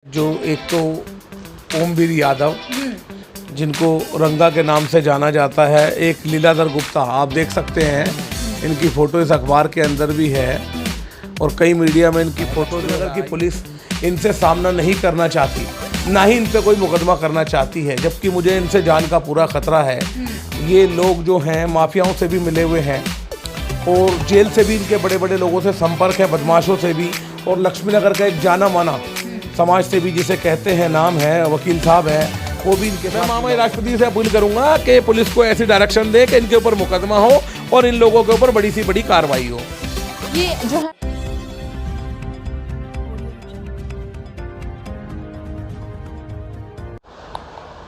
जो एक तो ओमवीर यादव, जिनको रंगा के नाम से जाना जाता है, एक लीलाधर गुप्ता, आप देख सकते हैं इनकी फ़ोटो इस अखबार के अंदर भी है और कई मीडिया में इनकी फ़ोटो। अगर की पुलिस इनसे सामना नहीं करना चाहती, ना ही इन पे कोई मुकदमा करना चाहती है, जबकि मुझे इनसे जान का पूरा खतरा है। ये लोग जो हैं माफियाओं से भी मिले हुए हैं और जेल से भी इनके बड़े बड़े लोगों से संपर्क है, बदमाशों से भी। और लक्ष्मीनगर का एक जाना माना समाज से भी जिसे कहते हैं नाम है, वकील साहब है, वो भी इनके साथ। मैं राष्ट्रपति से अपील करूंगा कि पुलिस को ऐसी डायरेक्शन दे कि इनके ऊपर मुकदमा हो और इन लोगों के ऊपर बड़ी सी बड़ी कार्रवाई हो। ये जो है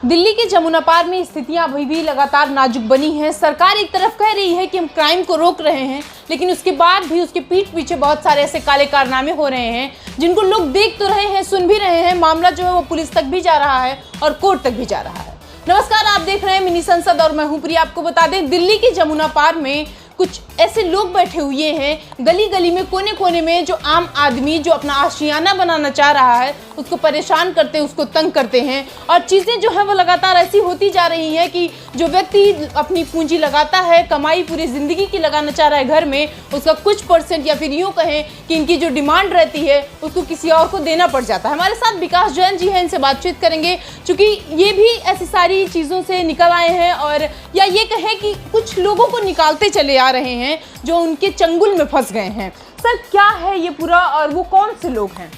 दिल्ली के जमुना पार में स्थितियां अभी भी लगातार नाजुक बनी हैं। सरकार एक तरफ कह रही है कि हम क्राइम को रोक रहे हैं, लेकिन उसके बाद भी उसके पीठ पीछे बहुत सारे ऐसे काले कारनामे हो रहे हैं जिनको लोग देख तो रहे हैं, सुन भी रहे हैं। मामला जो है वो पुलिस तक भी जा रहा है और कोर्ट तक भी जा रहा है। नमस्कार, आप देख रहे हैं मिनी संसद और मैं हूं प्रिया। आपको बता दें, दिल्ली के जमुना पार में कुछ ऐसे लोग बैठे हुए हैं गली गली में, कोने कोने में, जो आम आदमी जो अपना आशियाना बनाना चाह रहा है उसको परेशान करते हैं, उसको तंग करते हैं। और चीज़ें जो है वो लगातार ऐसी होती जा रही हैं कि जो व्यक्ति अपनी पूंजी लगाता है, कमाई पूरी ज़िंदगी की लगाना चाह रहा है घर में, उसका कुछ परसेंट या फिर यूँ कहें कि इनकी जो डिमांड रहती है उसको किसी और को देना पड़ जाता है। हमारे साथ विकास जैन जी हैं, इनसे बातचीत करेंगे चूँकि ये भी ऐसी सारी चीज़ों से निकल आए हैं, और या ये कहें कि कुछ लोगों को निकालते चले आ रहे हैं जो उनके चंगुल में फंस गए हैं। सर, क्या है ये पूरा और वो कौन से लोग हैं?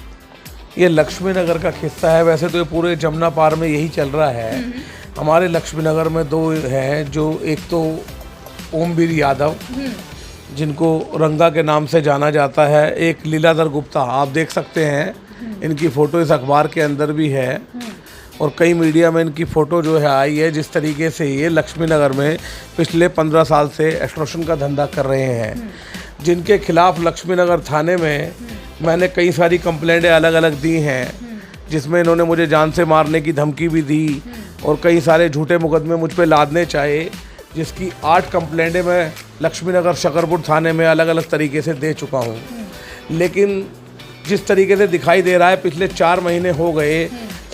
ये लक्ष्मीनगर का किस्सा है। वैसे तो ये पूरे जमुना पार में यही चल रहा है। हमारे लक्ष्मीनगर में दो हैं, जो एक तो ओमवीर यादव, जिनको रंगा के नाम से जाना जाता है, एक लीलाधर गुप्ता, आप देख सकते हैं इनकी फ़ोटो इस अखबार के अंदर भी है और कई मीडिया में इनकी फ़ोटो जो है आई है। जिस तरीके से ये लक्ष्मीनगर में पिछले 15 साल से एक्सटॉर्शन का धंधा कर रहे हैं, जिनके खिलाफ लक्ष्मीनगर थाने में मैंने कई सारी कंप्लेंटें अलग अलग दी हैं, जिसमें इन्होंने मुझे जान से मारने की धमकी भी दी और कई सारे झूठे मुकदमे मुझ पे लादने चाहे, जिसकी 8 कंप्लेंटें मैं लक्ष्मीनगर शकरपुर थाने में अलग अलग तरीके से दे चुका हूँ। लेकिन जिस तरीके से दिखाई दे रहा है, पिछले 4 महीने हो गए,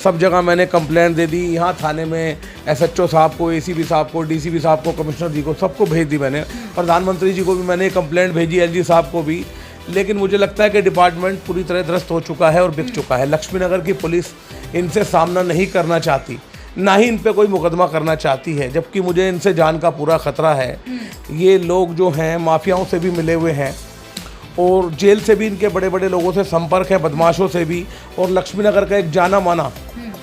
सब जगह मैंने कंप्लेंट दे दी। यहाँ थाने में एसएचओ साहब को, एसीपी साहब को, डीसीपी साहब को, कमिश्नर जी को, सबको भेज दी मैंने। प्रधानमंत्री जी को भी मैंने कंप्लेंट भेजी, एलजी साहब को भी। लेकिन मुझे लगता है कि डिपार्टमेंट पूरी तरह ध्वस्त हो चुका है और बिक चुका है। लक्ष्मीनगर की पुलिस इनसे सामना नहीं करना चाहती, ना ही इन पे कोई मुकदमा करना चाहती है, जबकि मुझे इनसे जान का पूरा खतरा है। ये लोग जो हैं माफियाओं से भी मिले हुए हैं और जेल से भी इनके बड़े बड़े लोगों से संपर्क है, बदमाशों से भी। और लक्ष्मीनगर का एक जाना माना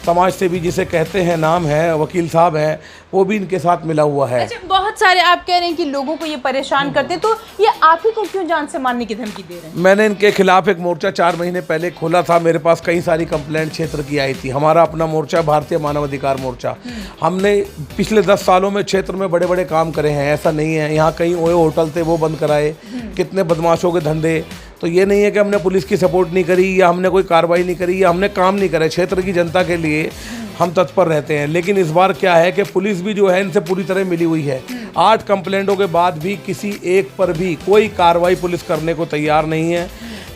समाज से भी जिसे कहते हैं नाम है, वकील साहब है, वो भी इनके साथ मिला हुआ है। अच्छा, बहुत सारे आप कह रहे हैं कि लोगों को ये परेशान करते हैं, तो ये आप ही को क्यों जान से मारने की धमकी दे रहे हैं? मैंने इनके खिलाफ एक मोर्चा 4 महीने पहले खोला था। मेरे पास कई सारी कंप्लेंट क्षेत्र की आई थी। हमारा अपना मोर्चा भारतीय मानवाधिकार मोर्चा। हमने पिछले 10 सालों में क्षेत्र में बड़े बड़े काम करे हैं। ऐसा नहीं है यहाँ कहीं ओए होटल थे वो बंद कराए, कितने बदमाशों के धंधे। तो ये नहीं है कि हमने पुलिस की सपोर्ट नहीं करी या हमने कोई कार्रवाई नहीं करी या हमने काम नहीं करे। क्षेत्र की जनता के लिए हम तत्पर रहते हैं। लेकिन इस बार क्या है कि पुलिस भी जो है इनसे पूरी तरह मिली हुई है। 8 कंप्लेंटों के बाद भी किसी एक पर भी कोई कार्रवाई पुलिस करने को तैयार नहीं है।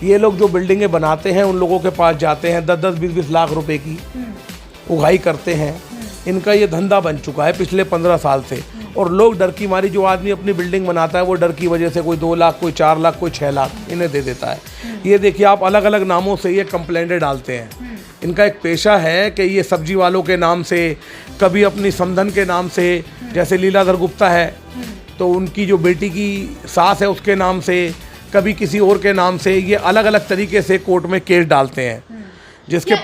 ये लोग जो बिल्डिंगें बनाते हैं उन लोगों के पास जाते हैं, 10-10, 20-20 लाख रुपए की उगाही करते हैं। इनका ये धंधा बन चुका है पिछले 15 साल से। और लोग डर की मारी, जो आदमी अपनी बिल्डिंग बनाता है वो डर की वजह से कोई 2 लाख, कोई 4 लाख, कोई 6 लाख इन्हें दे देता है। ये देखिए आप, अलग अलग नामों से ये कंप्लेंटें डालते हैं। इनका एक पेशा है कि ये सब्जी वालों के नाम से, कभी अपनी समधन के नाम से, जैसे लीलाधर गुप्ता है तो उनकी जो बेटी की सास है उसके नाम से, कभी किसी और के नाम से, ये अलग अलग तरीके से कोर्ट में केस डालते हैं। जिसके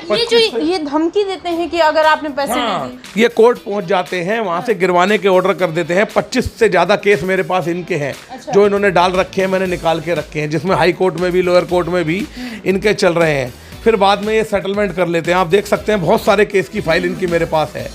ये धमकी देते हैं कि अगर आपने पैसे नहीं दिए, ये कोर्ट पहुंच जाते हैं, वहां से गिरवाने के ऑर्डर कर देते हैं। 25 से ज़्यादा केस मेरे पास इनके हैं। अच्छा। जो इन्होंने डाल रखे हैं, मैंने निकाल के रखे हैं, जिसमें हाई कोर्ट में भी, लोअर कोर्ट में भी इनके चल रहे हैं। फिर बाद में ये सेटलमेंट कर लेते हैं। आप देख सकते हैं बहुत सारे केस की फाइल इनकी मेरे पास है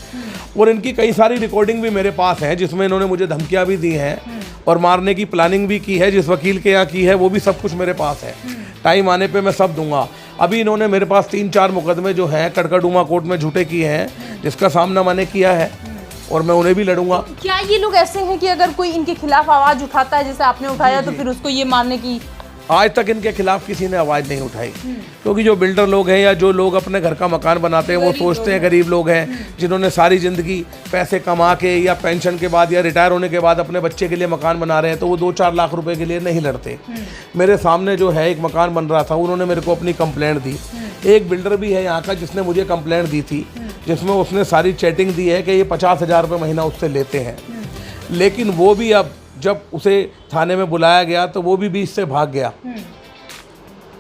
और इनकी कई सारी रिकॉर्डिंग भी मेरे पास है, जिसमें इन्होंने मुझे धमकियाँ भी दी हैं और मारने की प्लानिंग भी की है। जिस वकील के यहाँ की है वो भी सब कुछ मेरे पास है। टाइम आने पे मैं सब दूंगा। अभी इन्होंने मेरे पास 3-4 मुकदमे जो हैं कड़कड़डूमा कोर्ट में झूठे किए हैं, जिसका सामना मैंने किया है और मैं उन्हें भी लड़ूंगा। क्या ये लोग ऐसे हैं कि अगर कोई इनके खिलाफ आवाज़ उठाता है, जैसे आपने उठाया, तो फिर उसको ये मारने की आज तक इनके खिलाफ किसी ने आवाज़ नहीं उठाई, क्योंकि जो बिल्डर लोग हैं या जो लोग अपने घर का मकान बनाते हैं वो सोचते हैं, गरीब लोग हैं जिन्होंने सारी ज़िंदगी पैसे कमा के या पेंशन के बाद या रिटायर होने के बाद अपने बच्चे के लिए मकान बना रहे हैं, तो वो 2-4 लाख रुपए के लिए नहीं लड़ते। मेरे सामने जो है एक मकान बन रहा था, उन्होंने मेरे को अपनी कंप्लेंट दी। एक बिल्डर भी है यहाँ का जिसने मुझे कंप्लेंट दी थी, जिसमें उसने सारी चैटिंग दी है कि ये 50,000 रुपये महीना उससे लेते हैं। लेकिन वो भी अब जब उसे थाने में बुलाया गया तो वो भी बीच से भाग गया।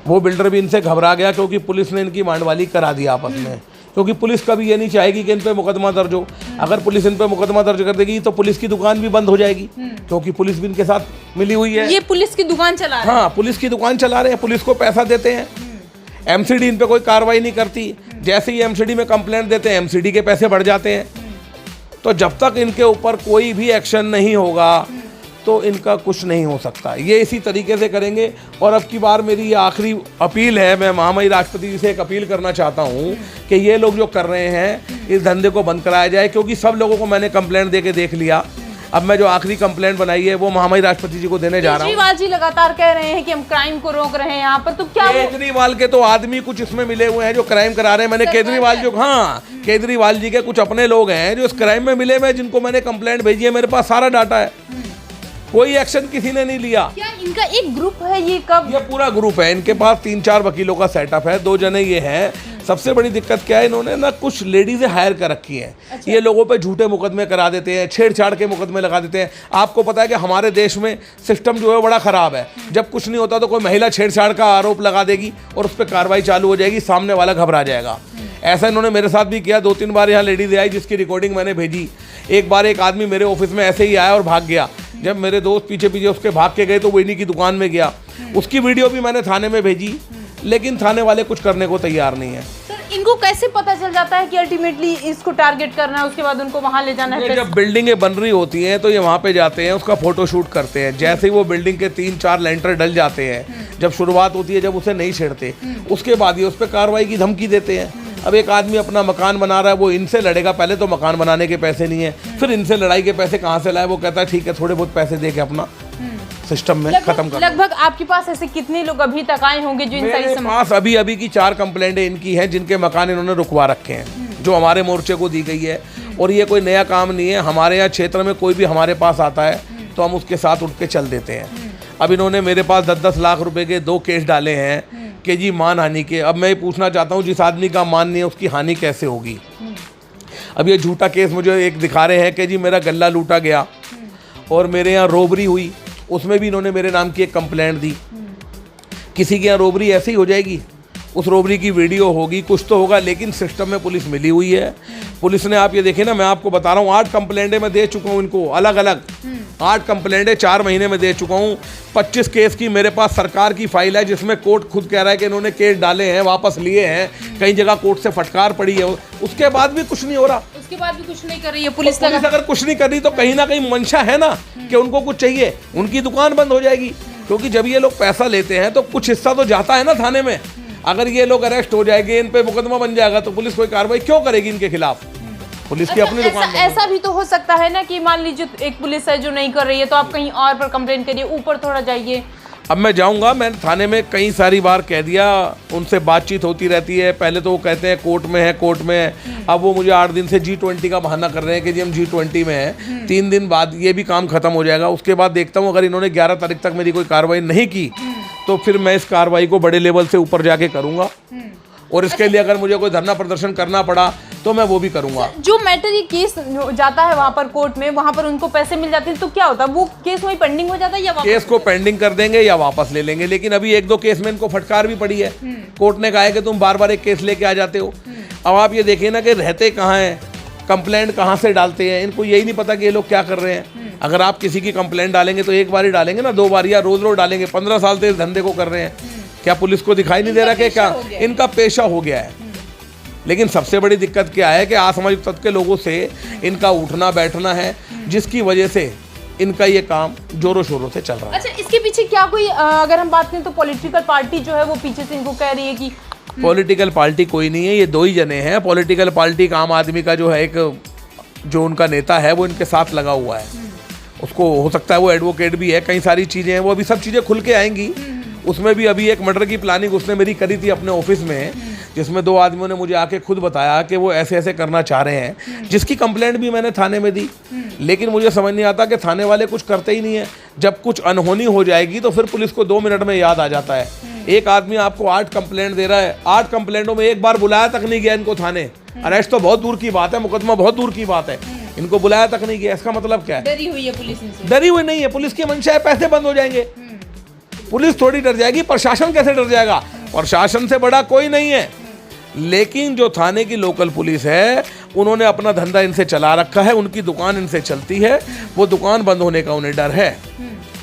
वो बिल्डर भी इनसे घबरा गया, क्योंकि पुलिस ने इनकी मांडवाली करा दी आपस में। क्योंकि पुलिस कभी ये नहीं चाहेगी कि इन पे मुकदमा दर्ज हो। अगर पुलिस इन पे मुकदमा दर्ज कर देगी तो पुलिस की दुकान भी बंद हो जाएगी, क्योंकि पुलिस भी इनके साथ मिली हुई है। ये पुलिस की दुकान चला रहे हैं। हाँ, पुलिस की दुकान चला रहे हैं, पुलिस को पैसा देते हैं। एमसीडी इन पे कोई कार्रवाई नहीं करती। जैसे ही एमसीडी में कंप्लेंट देते हैं, एमसीडी के पैसे बढ़ जाते हैं। तो जब तक इनके ऊपर कोई भी एक्शन नहीं होगा तो इनका कुछ नहीं हो सकता। ये इसी तरीके से करेंगे। और अब की बार मेरी ये आखिरी अपील है, मैं महामहिम राष्ट्रपति जी से एक अपील करना चाहता हूँ कि ये लोग जो कर रहे हैं इस धंधे को बंद कराया जाए, क्योंकि सब लोगों को मैंने कंप्लेंट दे के देख लिया। अब मैं जो आखिरी कंप्लेंट बनाई है वो महामहिम राष्ट्रपति जी को देने जा रहा हूँ। केजरीवाल जी लगातार कह रहे हैं कि हम क्राइम को रोक रहे हैं यहाँ पर, तो क्या केजरीवाल के तो आदमी कुछ इसमें मिले हुए हैं जो क्राइम करा रहे हैं। मैंने केजरीवाल जी के कुछ अपने लोग हैं जो इस क्राइम में मिले हुए हैं, जिनको मैंने कंप्लेंट भेजी है। मेरे पास सारा डाटा है। कोई एक्शन किसी ने नहीं लिया। क्या इनका एक ग्रुप है? ये कब? ये पूरा ग्रुप है। इनके पास 3-4 वकीलों का सेटअप है, 2 जने ये हैं। सबसे बड़ी दिक्कत क्या है, इन्होंने ना कुछ लेडीजें हायर कर रखी हैं। अच्छा। ये लोगों पे झूठे मुकदमे करा देते हैं, छेड़छाड़ के मुकदमे लगा देते हैं। आपको पता है कि हमारे देश में सिस्टम जो है बड़ा ख़राब है। जब कुछ नहीं होता तो कोई महिला छेड़छाड़ का आरोप लगा देगी और उस पर कार्रवाई चालू हो जाएगी, सामने वाला घबरा जाएगा। ऐसा इन्होंने मेरे साथ भी किया। 2-3 बार यहाँ लेडीज आई जिसकी रिकॉर्डिंग मैंने भेजी। एक बार एक आदमी मेरे ऑफिस में ऐसे ही आया और भाग गया। जब मेरे दोस्त पीछे पीछे उसके भाग के गए तो वो इन्हीं की दुकान में गया। उसकी वीडियो भी मैंने थाने में भेजी, लेकिन थाने वाले कुछ करने को तैयार नहीं है। सर, इनको कैसे पता चल जाता है कि अल्टीमेटली इसको टारगेट करना है, उसके बाद उनको वहां ले जाना है? जब बिल्डिंगें बन रही होती हैं तो ये वहाँ पे जाते हैं, उसका फोटो शूट करते हैं। जैसे ही वो बिल्डिंग के 3-4 लेंटर डल जाते हैं, जब शुरुआत होती है, जब उसे नहीं छेड़ते, उसके बाद ये उस पर कार्रवाई की धमकी देते हैं। अब एक आदमी अपना मकान बना रहा है, वो इनसे लड़ेगा। पहले तो मकान बनाने के पैसे नहीं है, फिर इनसे लड़ाई के पैसे कहाँ से लाए? वो कहता है ठीक है, थोड़े बहुत पैसे दे के अपना सिस्टम में खत्म कर। लगभग आपके पास ऐसे कितने लोग अभी तक आए होंगे जो इन मेरे पास अभी की 4 कंप्लेंटें इनकी हैं, जिनके मकान इन्होंने रुकवा रखे हैं, जो हमारे मोर्चे को दी गई है। और ये कोई नया काम नहीं है। हमारे यहाँ क्षेत्र में कोई भी हमारे पास आता है तो हम उसके साथ उठ के चल देते हैं। अब इन्होंने मेरे पास 10-10 लाख रुपए के 2 केस डाले हैं कि जी मान हानि के। अब मैं ये पूछना चाहता हूँ, जिस आदमी का मान नहीं है उसकी हानि कैसे होगी? अब ये झूठा केस मुझे एक दिखा रहे हैं कि जी मेरा गल्ला लूटा गया और मेरे यहाँ रोबरी हुई, उसमें भी इन्होंने मेरे नाम की एक कंप्लेंट दी। किसी के यहाँ रोबरी ऐसे ही हो जाएगी? उस रोबरी की वीडियो होगी, कुछ तो होगा, लेकिन सिस्टम में पुलिस मिली हुई है। पुलिस ने, आप ये देखिए ना, मैं आपको बता रहा हूँ, 8 कंप्लेंटें मैं दे चुका हूँ इनको, अलग अलग 8 कंप्लेंटें 4 महीने में दे चुका हूँ। 25 केस की मेरे पास सरकार की फाइल है, जिसमें कोर्ट खुद कह रहा है कि इन्होंने केस डाले हैं, वापस लिए हैं, कई जगह कोर्ट से फटकार पड़ी है। उसके बाद भी कुछ नहीं हो रहा। उसके बाद भी कुछ नहीं कर रही है पुलिस। अगर कुछ नहीं कर रही तो कहीं ना कहीं मंशा है ना कि उनको कुछ चाहिए, उनकी दुकान बंद हो जाएगी। क्योंकि जब ये लोग पैसा लेते हैं तो कुछ हिस्सा तो जाता है ना थाने में। अगर ये लोग अरेस्ट हो जाएंगे, इन पे मुकदमा बन जाएगा, तो पुलिस कोई कार्रवाई क्यों करेगी इनके खिलाफ? पुलिस की अपनी दुकान। ऐसा भी तो हो सकता है ना कि मान लीजिए एक पुलिस है जो नहीं कर रही है, तो आप कहीं और पर कंप्लेंट करिए, ऊपर थोड़ा जाइए। अब मैं जाऊंगा, मैंने थाने में कई सारी बार कह दिया, उनसे बातचीत होती रहती है। पहले तो वो कहते हैं कोर्ट में है, कोर्ट में है। अब वो मुझे 8 दिन से G20 का बहाना कर रहे हैं कि जी हम G20 में हैं। 3 दिन बाद ये भी काम खत्म हो जाएगा। उसके बाद देखता हूँ, अगर इन्होंने 11 तारीख तक मेरी कोई कार्रवाई नहीं की तो फिर मैं इस कार्रवाई को बड़े लेवल से ऊपर जाके करूँगा। और इसके लिए अगर मुझे कोई धरना प्रदर्शन करना पड़ा तो मैं वो भी करूंगा। जो मैटर ये केस जाता है वहां पर कोर्ट में, वहां पर उनको पैसे मिल जाते हैं, तो क्या होता है? वो केस वही पेंडिंग हो जाता है या केस को पेंडिंग कर देंगे या वापस ले लेंगे। लेकिन अभी 1-2 केस में इनको फटकार भी पड़ी है। कोर्ट ने कहा है कि तुम बार-बार एक केस लेके आ जाते हो। अब आप ये देखिए ना कि रहते कहाँ हैं, कंप्लेंट कहाँ से डालते हैं, इनको यही नहीं पता कि ये लोग क्या कर रहे हैं। अगर आप किसी की कंप्लेंट डालेंगे तो एक बार ही डालेंगे ना, 2 बार या रोज रोज डालेंगे। 15 साल से इस धंधे को कर रहे हैं। क्या पुलिस को दिखाई नहीं दे रहा कि क्या इनका पेशा हो गया है? लेकिन सबसे बड़ी दिक्कत क्या है कि असामाजिक तत्व के लोगों से इनका उठना बैठना है, जिसकी वजह से इनका ये काम जोरों शोरों से चल रहा है। अच्छा, इसके पीछे क्या कोई अगर हम बात करें तो पॉलिटिकल पार्टी जो है वो पीछे से इनको कह रही है कि पॉलिटिकल पार्टी कोई नहीं है, ये 2 ही जने हैं। पॉलिटिकल पार्टी का आम आदमी का जो है एक जो उनका नेता है वो इनके साथ लगा हुआ है। उसको हो सकता है वो एडवोकेट भी है, कई सारी चीज़ें हैं, वो अभी सब चीज़ें खुल के आएंगी। उसमें भी अभी एक मर्डर की प्लानिंग उसने मेरी करी थी अपने ऑफिस में, जिसमें 2 आदमियों ने मुझे आके खुद बताया कि वो ऐसे ऐसे करना चाह रहे हैं, जिसकी कंप्लेंट भी मैंने थाने में दी। लेकिन मुझे समझ नहीं आता कि थाने वाले कुछ करते ही नहीं है। जब कुछ अनहोनी हो जाएगी तो फिर पुलिस को 2 मिनट में याद आ जाता है। एक आदमी आपको 8 कंप्लेंट दे रहा है, 8 कंप्लेंटों में एक बार बुलाया तक नहीं गया इनको थाने। अरेस्ट तो बहुत दूर की बात है, मुकदमा बहुत दूर की बात है, इनको बुलाया तक नहीं गया। इसका मतलब क्या है? डरी हुई है पुलिस इनसे। डरी हुई नहीं है। पुलिस की मंशा है पैसे बंद हो जाएंगे। पुलिस थोड़ी डर जाएगी, प्रशासन कैसे डर जाएगा? प्रशासन से बड़ा कोई नहीं है। लेकिन जो थाने की लोकल पुलिस है, उन्होंने अपना धंधा इनसे चला रखा है, उनकी दुकान इनसे चलती है, वो दुकान बंद होने का उन्हें डर है।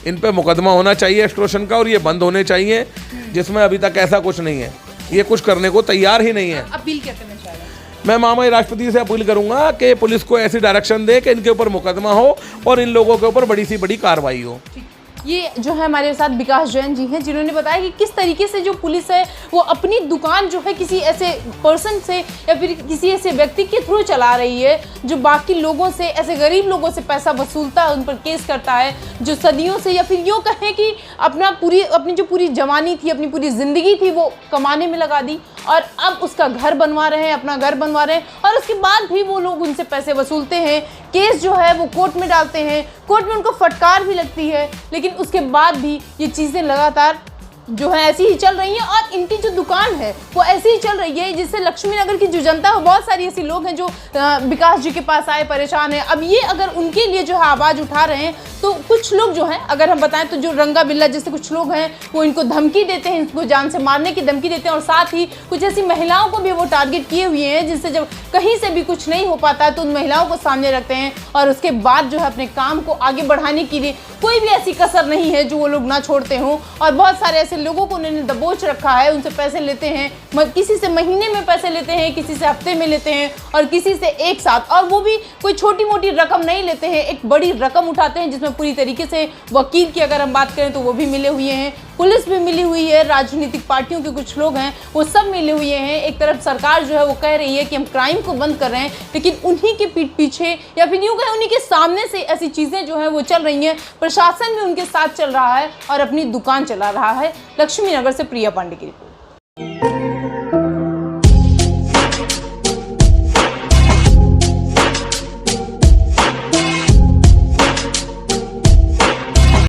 इन पे मुकदमा होना चाहिए एक्सटॉर्शन का, और ये बंद होने चाहिए, जिसमें अभी तक ऐसा कुछ नहीं है। ये कुछ करने को तैयार ही नहीं है। अपील क्या करना चाह रहे हैं? मैं महामहिम राष्ट्रपति से अपील करूंगा कि पुलिस को ऐसी डायरेक्शन दे कि इनके ऊपर मुकदमा हो और इन लोगों के ऊपर बड़ी सी बड़ी कार्रवाई हो। ये जो है हमारे साथ विकास जैन जी हैं, जिन्होंने बताया कि किस तरीके से जो पुलिस है वो अपनी दुकान जो है किसी ऐसे पर्सन से या फिर किसी ऐसे व्यक्ति के थ्रू चला रही है जो बाकी लोगों से, ऐसे गरीब लोगों से पैसा वसूलता है, उन पर केस करता है, जो सदियों से या फिर यूँ कहें कि अपनी जो पूरी जवानी थी, अपनी पूरी ज़िंदगी थी वो कमाने में लगा दी, और अब उसका घर बनवा रहे हैं, अपना घर बनवा रहे हैं, और उसके बाद भी वो लोग उनसे पैसे वसूलते हैं। केस जो है वो कोर्ट में डालते हैं, कोर्ट में उनको फटकार भी लगती है, लेकिन उसके बाद भी ये चीज़ें लगातार जो है ऐसी ही चल रही हैं। और इनकी जो दुकान है वो ऐसी ही चल रही है, जिससे लक्ष्मी नगर की जो जनता है, बहुत सारी ऐसे लोग हैं जो विकास जी के पास आए परेशान हैं। अब ये अगर उनके लिए जो है आवाज़ उठा रहे हैं, तो कुछ लोग जो हैं, अगर हम बताएं तो जो रंगा बिल्ला जैसे कुछ लोग हैं, वो इनको धमकी देते हैं, इनको जान से मारने की धमकी देते हैं, और साथ ही कुछ ऐसी महिलाओं को भी वो टारगेट किए हुए हैं, जिससे जब कहीं से भी कुछ नहीं हो पाता है तो उन महिलाओं को सामने रखते हैं, और उसके बाद जो है अपने काम को आगे बढ़ाने के लिए कोई भी ऐसी कसर नहीं है जो वो लोग ना छोड़ते हों। और बहुत सारे ऐसे लोगों को उन्होंने दबोच रखा है, उनसे पैसे लेते हैं, किसी से महीने में पैसे लेते हैं, किसी से हफ्ते में लेते हैं, और किसी से एक साथ, और वो भी कोई छोटी मोटी रकम नहीं लेते हैं, एक बड़ी रकम उठाते हैं, जिसमें पूरी तरीके से वकील की अगर हम बात करें तो वो भी मिले हुए हैं, पुलिस भी मिली हुई है, राजनीतिक पार्टियों के कुछ लोग हैं वो सब मिले हुए हैं। एक तरफ सरकार जो है वो कह रही है कि हम क्राइम को बंद कर रहे हैं, लेकिन उन्हीं के पीठ पीछे या फिर यूँ कहें उन्हीं के सामने से ऐसी चीज़ें जो है वो चल रही हैं। प्रशासन भी उनके साथ चल रहा है और अपनी दुकान चला रहा है। लक्ष्मी नगर से प्रिया पांडे की रिपोर्ट।